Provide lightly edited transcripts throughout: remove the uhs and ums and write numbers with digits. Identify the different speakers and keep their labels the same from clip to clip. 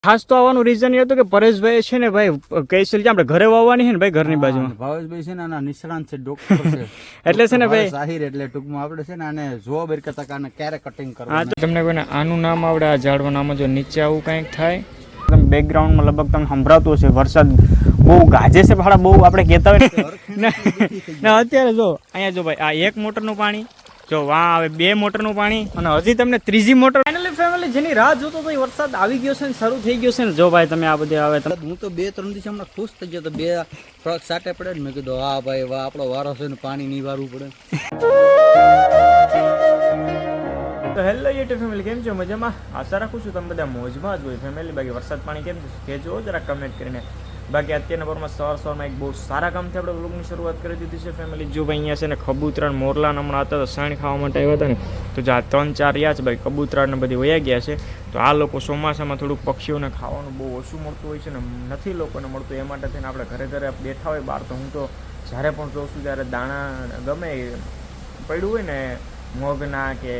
Speaker 1: ખાસ તો આવવાનું રીઝન એ હતું કે પરેશભાઈ છે ને ભાઈ કેસલ આપણે ઘરે વાવવાની છે ને ભાઈ ઘરની બાજુમાં
Speaker 2: ભાવેશભાઈ છે ને આના નિષ્ણાંત છે, ડોક્ટર છે
Speaker 1: એટલે છે ને ભાઈ
Speaker 2: જાહેર એટલે ટૂંકમાં આપણે છે ને આને જોવા બેર કરતા કાને ક્યારે કટિંગ કરવું.
Speaker 1: હા, તો તમને કોઈને આનું નામ આવડે આ ઝાડવાનું નામ જો નીચે આવું કંઈક થાય તમે બેકગ્રાઉન્ડમાં લગભગ તમને સંભળાતું હશે વરસાદ બહુ ગાજે છે ભાડા બહુ આપણે કહેતા હોય ને અત્યારે જો અહીંયા જો ભાઈ આ એક મોટરનું પાણી જો વાં આવે 2 મોટરનું પાણી અને હજી તમને ત્રીજી મોટર ફાઇનલી ફેમિલી જેની રાહ જોતો તો વરસાદ આવી ગયો છે ને શરૂ થઈ ગયો છે ને જો ભાઈ તમે આ બધે આવે
Speaker 2: હું તો 2-3 દિવસ હમણાં ખુશ થઈ ગયો તો 2 ટ્રક સાટે પડે ને મેં કીધું હા ભાઈ વાહ આપણો વારો છે ને પાણી નહીં વારવું પડે.
Speaker 1: તો હેલો યુટ્યુબ ફેમિલી, કેમ છો? મજામાં? આશા રાખું છું તમે બધા મોજમાં જ હોય ફેમિલી. બાકી વરસાદ પાણી કેમ છે કહેજો જરા કમેન્ટ કરીને. બાકી અત્યારના પરમાં સવારમાં એક બહુ સારા કામથી આપણે વ્લોગની શરૂઆત કરી દીધી છે ફેમિલી. જો ભાઈ અહીંયા છે ને કબૂતરા મોરલા હમણાં હતા તો સાણ ખાવા માટે આવ્યા હતા ને તો જો આ 3-4 રહ્યા છે ભાઈ કબૂતરાને બધી વયા ગયા છે. તો આ લોકો ચોમાસામાં થોડુંક પક્ષીઓને ખાવાનું બહુ ઓછું મળતું હોય છે ને નથી લોકોને મળતું, એ માટે થઈને આપણે ઘરે ઘરે બેઠા હોય બહાર. તો હું તો જ્યારે પણ જોઉં છું ત્યારે દાણા ગમે પડ્યું હોય ને મગના કે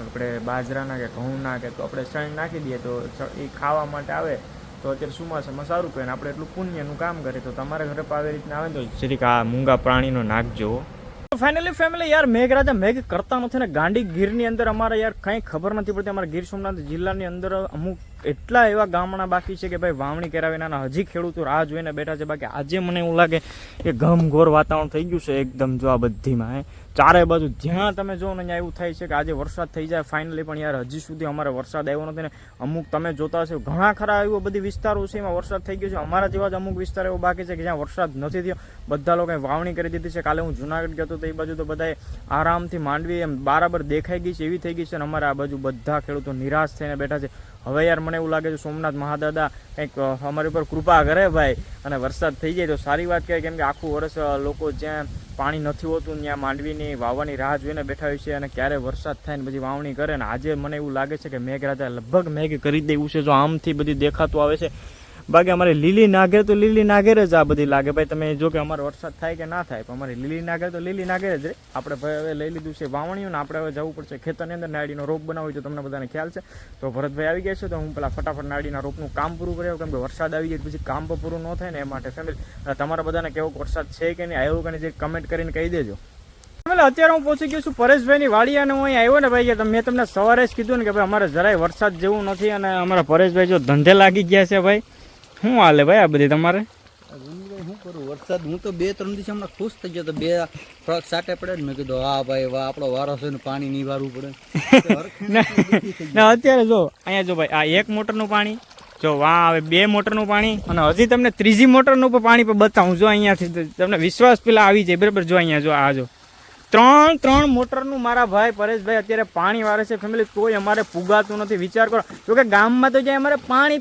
Speaker 1: આપણે બાજરાના કે ઘઉંના કે તો આપણે સણ નાખી દઈએ તો એ ખાવા માટે આવે. તો અત્યારે ચોમાસામાં સારું કહે ને આપણે એટલું પુણ્યનું કામ કરે. તો તમારે ઘરે પણ આવી રીતના આવે તો જરીક આ મૂંગા પ્રાણીનો નાખજો. ફાઇનલી ફેમિલી યાર મેઘરાજા મેઘ કરતા નથી ને ગાંડી ગીરની અંદર અમારે યાર કંઈ ખબર નથી પડતી. અમારા ગીર સોમનાથ જિલ્લાની અંદર અમુક એટલા એવા ગામડા બાકી છે કે ભાઈ વાવણી કરાવીના હજી ખેડૂતો રાહ જોઈને બેઠા છે. બાકી આજે મને એવું લાગે કે ઘમઘોર વાતાવરણ થઈ ગયું છે એકદમ. જો આ બધીમાં ચારે બાજુ જ્યાં તમે જો ને અહીંયા એવું થાય છે કે આજે વરસાદ થઈ જાય ફાઇનલી, પણ યાર હજી સુધી અમારે વરસાદ આવ્યો નથી ને અમુક તમે જોતા હશો ઘણા ખરા એવો બધી વિસ્તારો છે એમાં વરસાદ થઈ ગયો છે. અમારા જેવા જ અમુક વિસ્તાર એવો બાકી છે કે જ્યાં વરસાદ નથી થયો. બધા લોકોએ વાવણી કરી દીધી છે. કાલે હું જુનાગઢ ગયો હતો તો એ બાજુ તો બધાએ આરામથી માંડવી એમ બરાબર દેખાઈ ગઈ છે એવી થઈ ગઈ છે. અને અમારે આ બાજુ બધા ખેડૂતો નિરાશ થઈને બેઠા છે. હવે યાર મને એવું લાગે છે સોમનાથ મહાદાદા કંઈક અમારી ઉપર કૃપા કરે ભાઈ અને વરસાદ થઈ જાય તો સારી વાત કહેવાય. કેમ કે આખું વર્ષ લોકો જ્યાં પાણી નથી હોતું ત્યાં માંડવીની વાવવાની રાહ જોઈને બેઠા હોય છે અને ક્યારે વરસાદ થાય ને પછી વાવણી કરે. ને આજે મને એવું લાગે છે કે મેઘરાજા લગભગ મેઘ કરી દેવું છે જો આમથી બધી દેખાતું આવે છે. બાકી અમારે લીલી નાગેર તો લીલી નાગેર જ આ બધી લાગે ભાઈ. તમે જો કે અમારે વરસાદ થાય કે ના થાય પણ અમારી લીલી નાગેર તો લીલી નાગેર જ રે. આપણે ભાઈ હવે લઈ લીધું છે વાવણીઓ ને આપણે હવે જવું પડશે ખેતરની અંદર નાળીનો રોપ બનાવવો તો તમને બધાને ખ્યાલ છે. તો ભરતભાઈ આવી ગયા છે તો હું પેલા ફટાફટ નાળીના રોપનું કામ પૂરું કર્યું. કેમ કે વરસાદ આવી જાય પછી કામ પણ પૂરું ન થાય ને એ માટે ફેમિલી તમારા બધાને કેવો વરસાદ છે કે નહીં આવ્યો કે નહીં જે કમેન્ટ કરીને કહી દેજો. અત્યારે હું પહોંચી ગયો છું પરેશભાઈની વાડી અને હું અહીં આવ્યો ને ભાઈ મેં તમને સવારે જ કીધું ને કે ભાઈ અમારે જરાય વરસાદ જેવું નથી અને અમારા પરેશભાઈ જો ધંધે લાગી ગયા છે ભાઈ. શું હાલે ભાઈ આ બધી તમારે?
Speaker 2: શું કરું વરસાદ હું તો 2-3 દિવસ હમણાં ખુશ થઈ ગયો તો 2 ટ્રક સાટે પડે ને મેં કીધું હા ભાઈ વાહ આપણો વારો છે ને પાણી નહીં વારવું પડે.
Speaker 1: અત્યારે જો અહીંયા જો ભાઈ આ 1 મોટરનું પાણી જો વાં આવે 2 મોટરનું પાણી અને હજી તમને ત્રીજી મોટરનું પણ પાણી પણ બતાવું જો અહીંયાથી તમને વિશ્વાસ પેલા આવી જાય બરાબર. જો અહીંયા જો આ જો 3 મોટરનું મારા ભાઈ પરેશભાઈ અત્યારે પાણી વારે છે ફેમિલી. કોઈ અમારે પુગાતું નથી વિચાર કરો. જોકે ગામમાં તો જ્યાં અમારે પાણી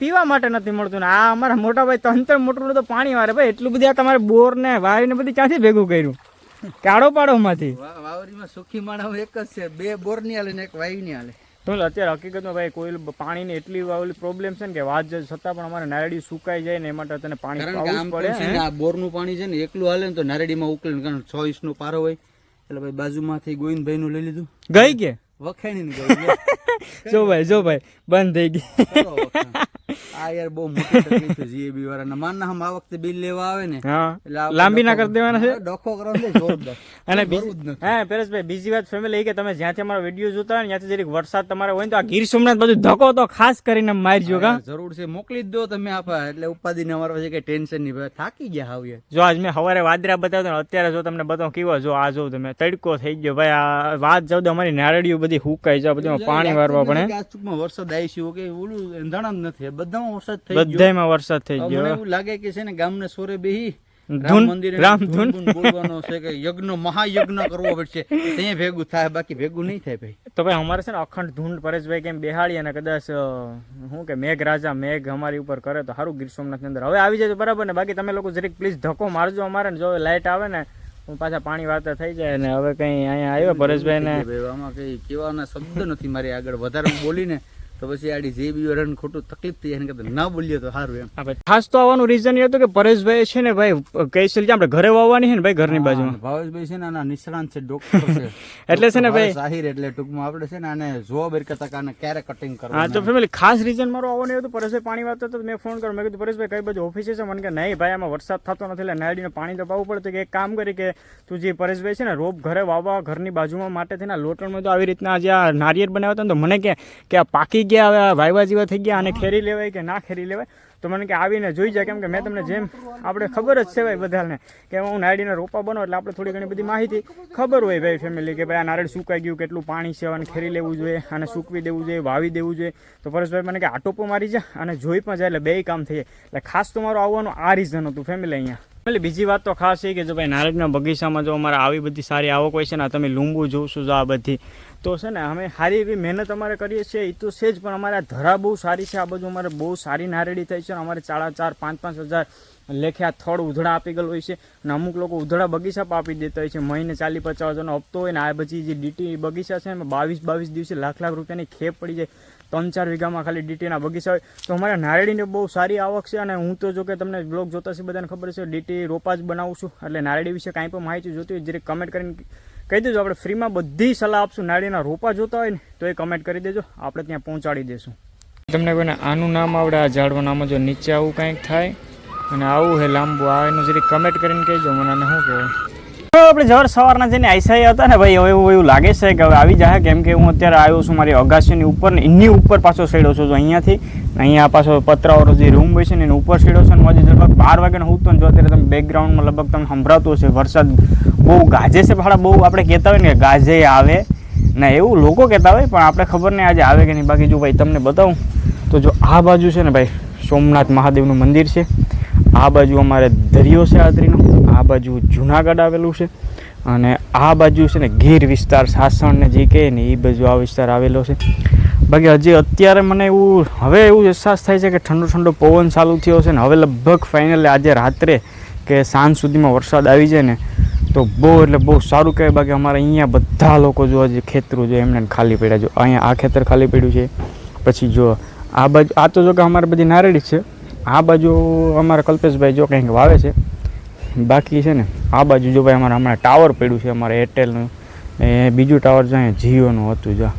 Speaker 1: પીવા માટે નથી મળતું ને આ અમારા મોટા ભાઈ 3 મોટરનું તો પાણી વારે ભાઈ. એટલું બધી આ તમારે બોર ને વાયર ને બધી ક્યાંથી ભેગું કર્યું? કાળો પાડોમાંથી
Speaker 2: વાવરીમાં સુખી માણસ એક જ છે, 2 બોર ની હાલે ને 1 વાયુ ની હાલે.
Speaker 1: તો અત્યારે હકીકતમાં ભાઈ કોઈ પાણીની એટલી ઓલી પ્રોબ્લેમ છે ને કે વાત છતાં પણ અમારે નારડી સુકાઈ જાય ને એ માટે તને પાણી પાવું પડે.
Speaker 2: આ બોરનું પાણી છે ને એકલું હાલે ને તો નારડીમાં ઉકળે ને કારણ 6 ઇંચનો પારો હોય એટલે ભાઈ બાજુમાંથી ગોવિંદભાઈ નું લઈ લીધું.
Speaker 1: ગઈ કે
Speaker 2: વખાણી ની ગઈ
Speaker 1: જો ભાઈ બંધ થઈ ગઈ.
Speaker 2: આ યાર બહુ મોટી તકલીફ છે જીએબી વાળાના. માનના હમ આ વખતે બિલ લેવા આવે ને
Speaker 1: એટલે લાંબી ના કરી દેવાના છે
Speaker 2: ડોખો કરવાનો જોરદાર. અને
Speaker 1: હા પરેશભાઈ બીજી વાત ફેમિલી કે તમે જ્યાંથી અમારા વિડીયો જોતા હોય ને ત્યાંથી જરીક વરસાદ તમારે હોય ને તો આ ગીર સોમનાથ બધું ધક્કો તો ખાસ કરીને મારજો કા.
Speaker 2: જરૂર છે મોકલી જ દો તમે આપા એટલે ઉપાધિને અમારા પાસે કઈ ટેન્શન નહીં ભાઈ. થાકી ગયા હાવીએ.
Speaker 1: જો આજ મેં સવારે વાદરા બતાવતો અત્યારે જો તમને બતાવો કેવો જો આ જો તમે તડકો થઈ ગયો ભાઈ. આ વાત જાવ તો અમારી નારડીઓ બધી હુકાઈ જાય બધું પાણી વારવા પડે.
Speaker 2: વરસાદ આવી છે કે ઓલું એંધાણા જ નથી બધામાં વરસાદ
Speaker 1: બધામાં વરસાદ થઈ ગયો.
Speaker 2: એવું લાગે કે છે ને ગામને સોરે બેહી
Speaker 1: રામ ધૂન
Speaker 2: બોલવાનો છે કે યજ્ઞ મહાયજ્ઞ કરવો પડશે ત્યાં ભેગું થાય બાકી ભેગું નહીં થાય ભાઈ.
Speaker 1: તો ભાઈ અમારે છે ને અખંડ ધૂંડ પરેશભાઈ કેમ બેહાડી અને કદાચ શું કે મેઘરાજા મેઘ અમારી ઉપર કરે તો સારું ગીર સોમનાથ ની અંદર હવે આવી જાય તો બરાબર ને. બાકી તમે લોકો જરીક પ્લીઝ ધક્કો મારજો અમારે ને જો લાઇટ આવે ને પાછા પાણી વાર્તા થઈ જાય ને. હવે કઈ અહીંયા આવ્યો પરેશભાઈ ને
Speaker 2: આમાં કઈ કહેવાના શબ્દ નથી મારી આગળ વધારે બોલીને તો પછી આડી જે બી રન ખોટું તકલીફ થઈ જાય એને કરતા ના બોલીએ તો સારું એમ.
Speaker 1: હા ભાઈ, ખાસ તો આવવાનું રીઝન એ હતું કે પરેશભાઈ છે ને ભાઈ કૈસલ આપણે ઘરે વાવવાની છે ને ભાઈ ઘરની બાજુમાં.
Speaker 2: ભાવેશભાઈ છે ને આના નિષ્ણાંત છે, ડોક્ટર છે.
Speaker 1: એટલે છે ને ભાઈ
Speaker 2: સાહિર એટલે ટૂંકમાં આપણે છે ને આને જોવા બેર કરતા આને ક્યારે કટિંગ
Speaker 1: હા
Speaker 2: કરવાનું.
Speaker 1: તો ફેમિલી ખાસ રીઝન મારો આવવાનું હતું. પરેશભાઈ પાણી વાવતો હતો, મેં ફોન કર્યો, મેં કીધું પરેશભાઈ કઈ બાજુ ઓફિસે છે? મને કે નહીં ભાઈ આમાં વરસાદ થતો નથી એટલે નાયડીને પાણી તો પાવું પડે. કે એક કામ કરી કે તું જે પરેશભાઈ છે ને રોપ ઘરે વાવવા ઘરની બાજુમાં માટે થઈને લોટણમાં તો આવી રીતના જે આ નારિયેળ બનાવ્યા હતા ને તો મને કે આ પાકી ગયા હવે વાયવા જેવા થઈ ગયા અને ખેરી લેવાય કે ના ખેરી લેવાય. તો મને કે આવીને જોઈ જાય, કેમ કે મેં તમને જેમ આપણે ખબર જ છે ભાઈ બધાને કે હું નાયડીના રોપા બનો એટલે આપણે થોડી ઘણી બધી માહિતી ખબર હોય ભાઈ ફેમિલી કે ભાઈ આ નારિયેળ સુકાઈ ગયું, કેટલું પાણી છે અને ખેરી લેવું જોઈએ અને સૂકવી દેવું જોઈએ, વાવી દેવું જોઈએ. તો પરેશભાઈ મને કે આટોપો મારી જા અને જોઈ પણ જાય એટલે બે કામ થઈ જાય. એટલે ખાસ તો મારું આવવાનું આ રીઝન હતું ફેમિલી અહીંયા. એટલે બીજી વાત તો ખાસ એ કે જો ભાઈ નારિયેળના બગીચામાં જો અમારે આવી બધી સારી આવક હોય છે ને, તમે લીંબુ જોશો જો આ બધી તો છે ને અમે સારી એવી મહેનત અમારે કરીએ છીએ એ તો છે જ, પણ અમારે આ ધરા બહુ સારી છે. આ બાજુ અમારે બહુ સારી નારેડી થઈ છે. અમારે 4,5 હજાર લેખે આ થડ ઉધડા આપી ગયેલ હોય છે અને અમુક લોકો ઉધડા બગીચા પણ આપી દેતા હોય છે. મહિને 40-50 હજારનો હપ્તો હોય ને આ બધી જે ડીટી બગીચા છે એમાં 22 દિવસે લાખ રૂપિયાની ખેપ પડી જાય. 3-4 વીઘામાં ખાલી ડીટીના બગીચા હોય. તો અમારે નારેડીને બહુ સારી આવક છે અને હું તો જો કે તમને બ્લોગ જોતા છે બધાને ખબર છે ડીટી રોપા જ બનાવું છું. એટલે નારેડી વિશે કાંઈ પણ માહિતી જોતી હોય જરીક કમેન્ટ કરીને કહી દેજો. આપણે ફ્રીમાં બધી સલાહ આપશું. નારેડીના રોપા જોતા હોય ને તો એ કમેન્ટ કરી દેજો, આપણે ત્યાં પહોંચાડી દઈશું. તમને કોઈને આનું નામ આવડે આ ઝાડનું નામ જો નીચે આવું કંઈક થાય અને આવું હે લાંબુ આ એનું જરીક કમેન્ટ કરીને કહેજો મને આને શું કહેવાય. આપણે જવાર સવારના જઈને આઈસાઈ હતા ને ભાઈ હવે એવું લાગે છે કે હવે આવી જાય, કેમ કે હું અત્યારે આવ્યો છું મારી અગાસીની ઉપર ને એની ઉપર પાછો સડ્યો છું. જો અહીંયાથી અહીંયા પાછો પતરાવાળો જે રૂમ હોય છે ને એની ઉપર સડ્યો છે. અને આજે લગભગ 12 વાગ્યાનો હું તો જો અત્યારે તમે બેકગ્રાઉન્ડમાં લગભગ તમને સંભળાતું હશે વરસાદ બહુ ગાજે છે. ભાડા બહુ આપણે કહેતા હોય ને કે ગાજે આવે ના એવું લોકો કહેતા હોય, પણ આપણે ખબર નહીં આજે આવે કે નહીં. બાકી જો ભાઈ તમને બતાવું તો જો આ બાજુ છે ને ભાઈ સોમનાથ મહાદેવનું મંદિર છે, આ બાજુ અમારે દરિયો છે આદરીનો, આ બાજુ જુનાગઢ આવેલું છે અને આ બાજુ છે ને ગીર વિસ્તાર સાસણ ને જે કહે ને એ બાજુ આ વિસ્તાર આવેલો છે. બાકી હજી અત્યારે મને એવું હવે એવું અહેસાસ થાય છે કે ઠંડો ઠંડો પવન ચાલુ થયો છે ને હવે લગભગ ફાઇનલી આજે રાત્રે કે સાંજ સુધીમાં વરસાદ આવી જાય ને તો બહુ એટલે બહુ સારું કહેવાય. બાકી અમારે અહીંયા બધા લોકો જો હજી ખેતરું જો એમને ખાલી પડ્યા. જો અહીંયા આ ખેતર ખાલી પડ્યું છે, પછી જો આ બાજુ આ તો જો કે અમારે બધી નારેડી છે, આ બાજુ અમારા કલ્પેશભાઈ જો કંઈક વાવે છે. બાકી છે ને આ બાજુ જો ભાઈ અમારે હમણાં ટાવર પડ્યું છે અમારે એરટેલનું, એ બીજું ટાવર જો અહીંયા જીઓનું હતું જો.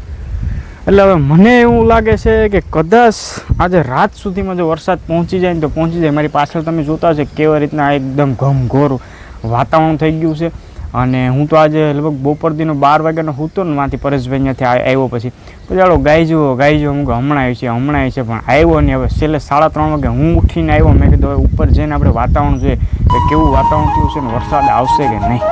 Speaker 1: એટલે હવે મને એવું લાગે છે કે કદાચ આજે રાત સુધીમાં જો વરસાદ પહોંચી જાય ને તો પહોંચી જાય. મારી પાછળ તમે જોતા હશે કેવા રીતના એકદમ ઘમઘોર વાતાવરણ થઈ ગયું છે. અને હું તો આજે લગભગ બપોર દીનો 12 વાગ્યાનો હતો ને માંથી પરેશભાઈ ત્યાંથી આવ્યો પછી ચાલો ગાઈજો હું હમણાં આવી છે પણ આવ્યો નહીં. હવે છેલ્લે 3:30 વાગે હું ઉઠીને આવ્યો. મેં કીધું હવે ઉપર જઈને આપણે વાતાવરણ જોઈએ કે કેવું વાતાવરણ થયું છે ને વરસાદ આવશે કે નહીં.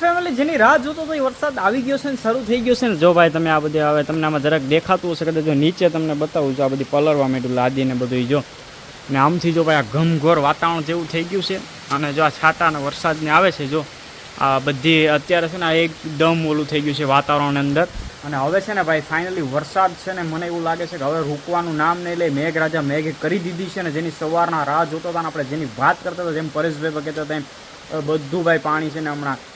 Speaker 1: ફેમિલી જેની રાહ જોતો તો એ વરસાદ આવી ગયો છે ને શરૂ થઈ ગયો છે ને. જો ભાઈ તમે આ બધી હવે તમને આમાં જરાક દેખાતું હશે કદાચ જો નીચે તમને બતાવું છું આ બધી પલળવા માંડ્યું લાદી ને બધું જો ને આમથી જો ભાઈ આ ઘમઘોર વાતાવરણ જેવું થઈ ગયું છે. અને જો આ છાટા અને વરસાદને આવે છે જો આ બધી અત્યારે છે ને આ એકદમ ઓલું થઈ ગયું છે વાતાવરણ અંદર. અને હવે છે ને ભાઈ ફાઇનલી વરસાદ છે ને મને એવું લાગે છે કે હવે રૂકવાનું નામ નહીં લે. મેઘરાજા મેઘ કરી દીધી છે ને જેની સવારના રાહ જોતા હતા ને આપણે જેની વાત કરતા હતા જેમ પરેશભાઈ કહેતા હતા એમ બધું ભાઈ પાણી છે ને હમણાં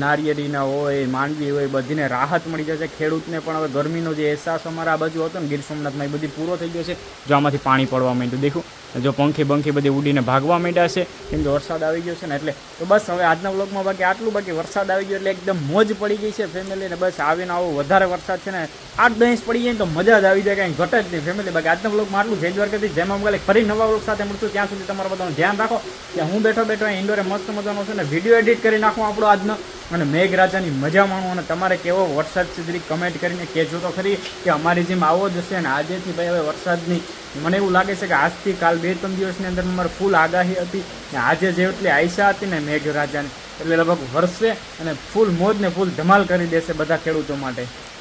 Speaker 1: નારિયેળીના હોય માંડવી હોય બધીને રાહત મળી જશે. ખેડૂતને પણ હવે ગરમીનો જે અહેસાસ અમારા આ બાજુ હતો ને ગીર સોમનાથમાં એ બધી પૂરો થઈ ગયો છે. જો આમાંથી પાણી પડવા માંડ્યું દેખું જો પંખી બધી ઉડીને ભાગવા માંડ્યા છે કેમ કે વરસાદ આવી ગયો છે ને. એટલે તો બસ હવે આજના વ્લોગમાં બાકી આટલું. બાકી વરસાદ આવી ગયો એટલે એકદમ મોજ પડી ગઈ છે ફેમિલીને. બસ આવીને આવો વધારે વરસાદ છે ને 8-10 ઇંચ પડી જાય ને તો મજા જ આવી જાય, કાંઈ ઘટે જ નહીં ફેમિલી. બાકી આજના વ્લોગમાં આટલું. જય દ્વારકાથી જય મા અંબાજી. ફરી નવા વ્લોગ સાથે મળશું. ત્યાં સુધી તમારા બધાનું ધ્યાન રાખો કે હું બેઠો ઇન્ડોરે મસ્ત મજાનો છે ને વિડીયો એડિટ કરી નાખું આપણો આજનો અને મેઘરાજાની મજા માણું. અને તમારે કેવો વરસાદ છે જરી કમેન્ટ કરીને કહેજો તો ખરી કે અમારી જેમ આવો જ હશે. અને આજેથી ભાઈ હવે વરસાદની મને એવું લાગે છે કે આજથી કાલ 2-3 દિવસની અંદર મારે ફૂલ આગાહી હતી ને આજે જેટલી આશા હતી ને મેઘરાજાની એટલે લગભગ વરસશે અને ફૂલ મોજ ને ફૂલ ધમાલ કરી દેશે બધા ખેડૂતો માટે.